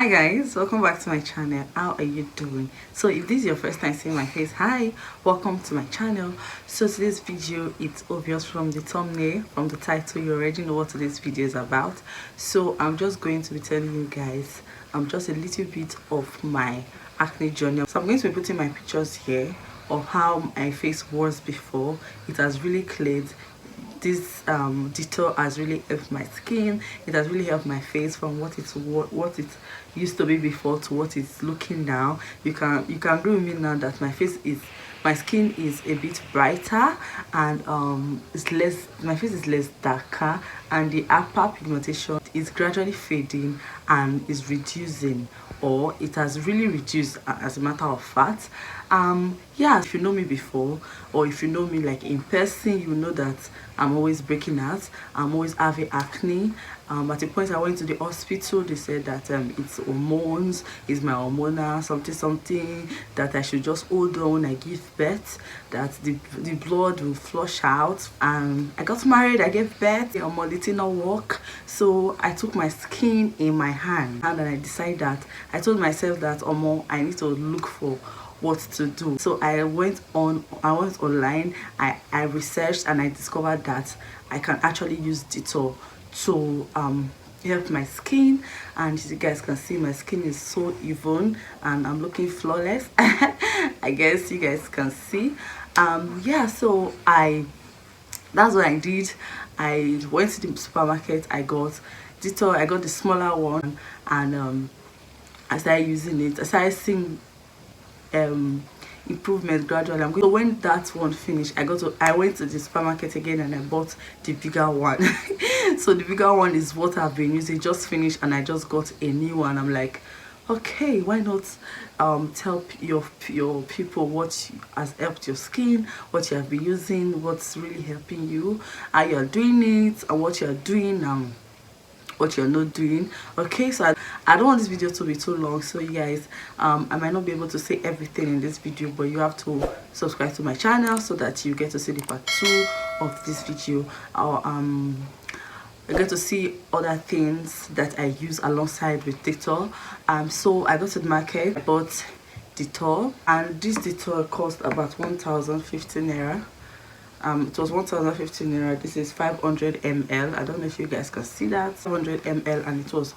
Hi guys, welcome back to my channel. How are you doing? So if this is your first time seeing my face, hi, welcome to my channel. So today's video, it's obvious from the thumbnail, from the title, you already know what today's video is about. So I'm just going to be telling you guys just a little bit of my acne journey. So I'm going to be putting my pictures here of how my face was before. It has really cleared. This Dettol has really helped my skin. It has really helped my face from what it used to be before to what it's looking now. You can agree with me now that my skin is a bit brighter, and my face is less darker, and the upper pigmentation is gradually fading and is reducing, or it has really reduced, as a matter of fact. Yeah, if you know me before, or if you know me like in person, you know that I'm always breaking out. I'm always having acne. At a point I went to the hospital, they said that it's hormones, it's my hormonal something, that I should just hold on when I give birth, that the blood will flush out. And I got married, I gave birth, the did not work. So I took my skin in my hand, and I decided that I told myself that I need to look for what to do. So I went online, I researched, and I discovered that I can actually use Dettol to help my skin. And as you guys can see, my skin is so even and I'm looking flawless. I guess you guys can see. Yeah, so that's what I did. I went to the supermarket, I got Dettol, I got the smaller one, and I started using it. I started seeing improvement gradually. So when that one finished, I went to the supermarket again and I bought the bigger one. So the bigger one is what I've been using, just finished, and I just got a new one. I'm like, okay, why not tell your people what has helped your skin, what you have been using, what's really helping you, how you're doing it, and what you're doing what you're not doing. Okay, so I don't want this video to be too long, so you guys, I might not be able to say everything in this video, but you have to subscribe to my channel so that you get to see the part 2 of this video. Or you get to see other things that I use alongside with Dettol. So I go to the market, I bought Dettol, and this Dettol cost about 1,015 naira. It was 1,015 naira. This is 500 ml. I don't know if you guys can see that, 500 ml, and it was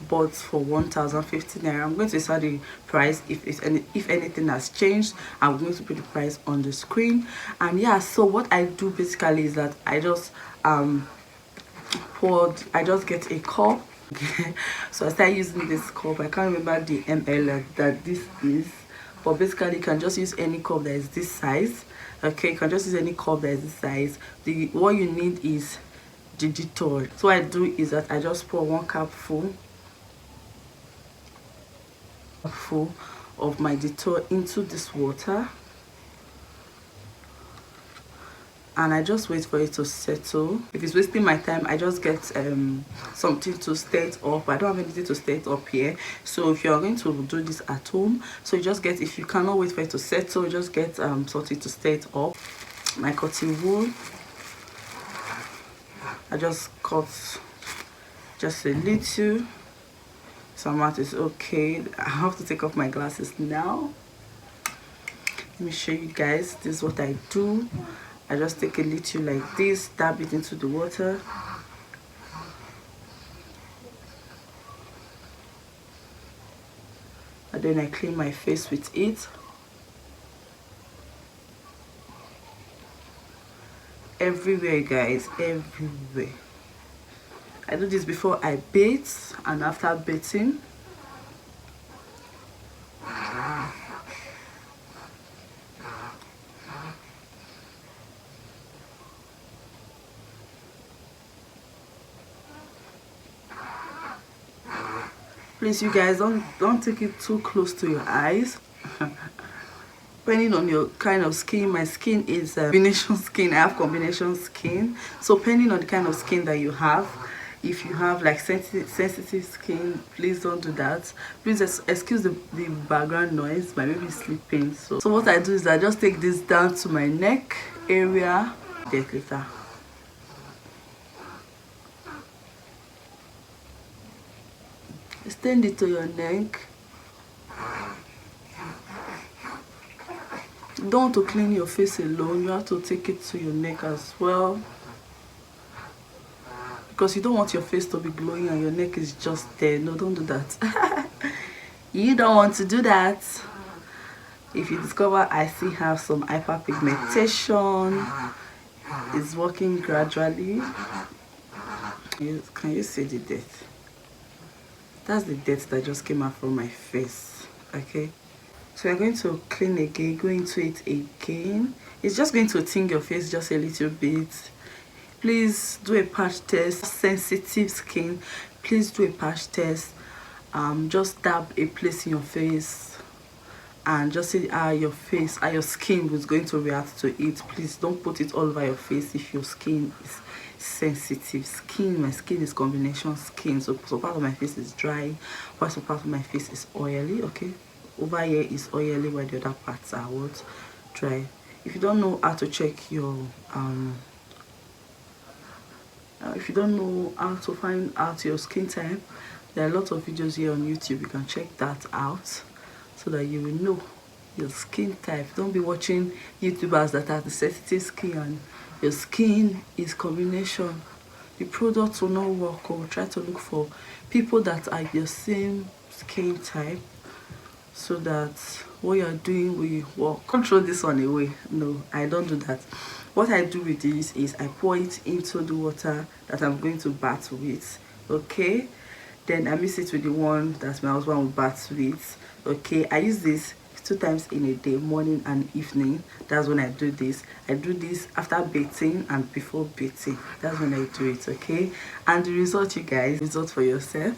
bought for 1,015 naira. I'm going to say the price. If anything has changed, I'm going to put the price on the screen. And yeah, so what I do basically is that I just get a cup. So I started using this cup. I can't remember the ml that this is, but basically you can just use any cup that is this size. Okay, you can just use any cup that is this size. What you need is the Dettol. So what I do is that I just pour one cup full of my Dettol into this water, and I just wait for it to settle. If it's wasting my time, I just get something to stir it up. I don't have anything to stir it up here. So if you're going to do this at home, so you just get, if you cannot wait for it to settle, just get something to stir it up. My cotton wool, I just cut just a little. Some amount is okay. I have to take off my glasses now. Let me show you guys. This is what I do. I just take a little like this, dab it into the water, and then I clean my face with it. Everywhere, guys, everywhere. I do this before I bathe and after bathing. Please, you guys, don't take it too close to your eyes. Depending on your kind of skin, my skin is combination skin. I have combination skin. So depending on the kind of skin that you have, if you have like sensitive skin, please don't do that. Please excuse the background noise. My baby is sleeping. So what I do is I just take this down to my neck area. Get later. Extend it to your neck. You don't want to clean your face alone, you have to take it to your neck as well, because you don't want your face to be glowing and your neck is just there. No, don't do that. You don't want to do that. If you discover I still have some hyperpigmentation, it's working gradually. Can you see the dirt? That's the dirt that just came out from my face. Okay, so we're going to clean again, go into it again. It's just going to ting your face just a little bit. Please do a patch test. Sensitive skin, please do a patch test. Just dab a place in your face and just see how your skin is going to react to it. Please don't put it all over your face if your skin is sensitive skin. My skin is combination skin, so part of my face is dry, part of my face is oily. Okay, over here is oily while the other parts are what? Dry. If you don't know how to check your if you don't know how to find out your skin type, there are a lot of videos here on YouTube. You can check that out so that you will know your skin type. Don't be watching YouTubers that have the sensitive skin and your skin is combination. The product will not work. Or try to look for people that are your same skin type so that what you're doing will work. Don't throw this one away. No, I don't do that. What I do with this is I pour it into the water that I'm going to bath with. Okay, then I mix it with the one that my husband will bath with. Okay, I use this 2 times in a day, morning and evening. That's when I do this. I do this after bathing and before bathing. That's when I do it. Okay, and the result, you guys, result for yourself.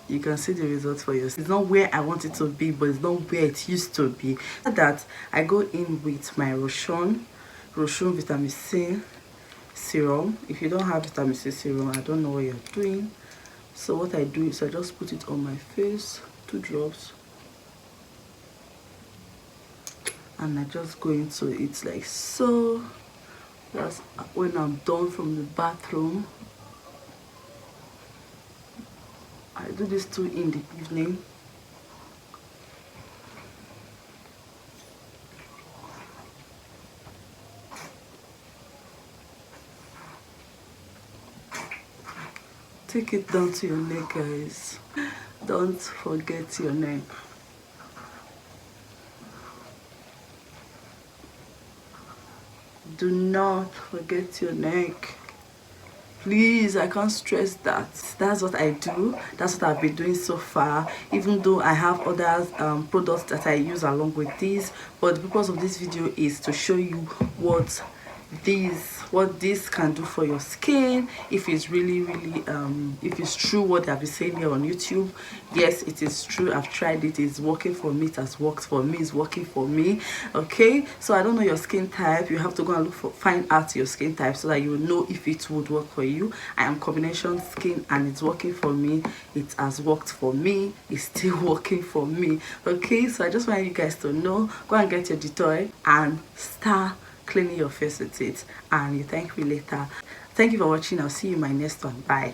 You can see the results for yourself. It's not where I want it to be, but it's not where it used to be. That I go in with my Rochon vitamin C serum. If you don't have vitamin C serum, I don't know what you're doing. So what I do is I just put it on my face, 2 drops, and I just go into it like so. That's when I'm done from the bathroom. I do this too in the evening. Take it down to your neck, guys. Don't forget your neck. Do not forget your neck. Please, I can't stress that. That's what I do. That's what I've been doing so far, even though I have other products that I use along with this. But the purpose of this video is to show you what this can do for your skin. If it's really if it's true what they've been saying here on YouTube. Yes, it is true. I've tried it. It's working for me. It has worked for me. It's working for me. Okay, so I don't know your skin type. You have to go and find out your skin type so that you will know if it would work for you. I am combination skin and it's working for me. It has worked for me. It's still working for me. Okay, so I just want you guys to know. Go and get your Dettol and start cleaning your face with it, and you thank me later. Thank you for watching. I'll see you in my next one. Bye.